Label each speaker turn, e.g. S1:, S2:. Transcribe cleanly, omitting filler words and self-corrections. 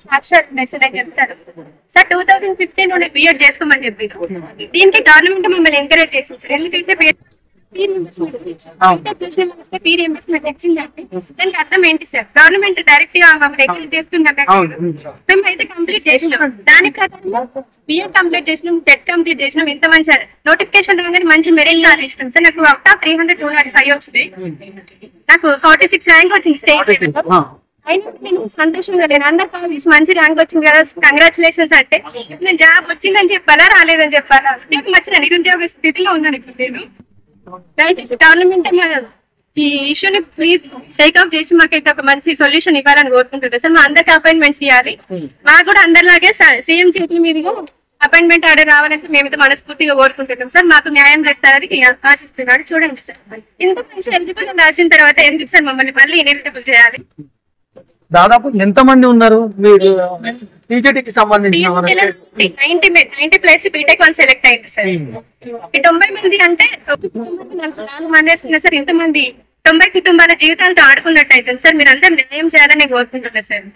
S1: సాక్షాత్ మెసేజ్ అని చెప్తారు సార్. 2015 నుండి బిఎడ్ చేసుకోమని చెప్పి దీనికి గవర్నమెంట్ మమ్మల్ని ఎంకరేజ్ చేసింది సార్. ఎందుకంటే పీర్ ఇన్వెస్ట్మెంట్ ఇచ్చిందంటే దానికి అర్థం ఏంటి సార్? గవర్నమెంట్ డైరెక్ట్ గా మమ్మల్ని ఎంకరేజ్ చేస్తుందంటే మేము అయితే కంప్లీట్ చేసినాం. దాని ప్రకారం బిఎడ్ కంప్లీట్ చేసినాం, టెట్ కంప్లీట్ చేసినాం. ఇంత మంచి నోటిఫికేషన్ రాగానే మంచి మెరిట్ సార్ ఇష్టం సార్. నాకు అవుట్ ఆఫ్ 300 205 వచ్చింది. నాకు 46 ర్యాంక్ వచ్చింది స్టేట్. అయినా నేను సంతోషంగా లేను. అందరు కాల్ చేసి మంచి ర్యాంక్ వచ్చింది కదా, కంగ్రాచులేషన్స్ అంటే నేను జాబ్ వచ్చిందని చెప్పాలా రాలేదని చెప్పాలా? ఉద్యోగం వచ్చిన నిరుద్యోగ స్థితిలో ఉన్నాను ఇప్పుడు నేను. దయచేసి గవర్నమెంట్ ఈ ఇష్యూని ప్లీజ్ టేక్అప్ చేసి మాకైతే ఒక మంచి సొల్యూషన్ ఇవ్వాలని కోరుకుంటున్నాను సార్. మా అందరికి అపాయింట్మెంట్స్ ఇవ్వాలి. మాకు కూడా అందరిలాగే సీఎం చేతుల మీదుగా అపాయింట్మెంట్ ఆర్డర్ రావాలంటే మేమైతే మనస్ఫూర్తిగా కోరుకుంటున్నాం సార్. మాకు న్యాయం చేస్తారని ఆశిస్తున్నాడు. చూడండి సార్, ఇంత మంచి ఎలిజిబుల్ రాసిన తర్వాత ఎందుకు సార్ మమ్మల్ని మళ్ళీ ఇనెలిజిబుల్ చేయాలి?
S2: దాదాపు ఎంత మంది ఉన్నారు మీరు టీజీటీకి సంబంధించిన?
S1: 90+ బీటెక్ 1 సెలెక్ట్ అయింది సార్. 90 మంది అంటే ఒక కుటుంబానికి 4 మంది వేసుకున్నారు సార్. ఇంతమంది 90 కుటుంబాల జీవితాలతో ఆడుకున్నట్టు అవుతుంది సార్. మీరు అందరూ న్యాయం చేయాలని కోరుకుంటున్నారు సార్.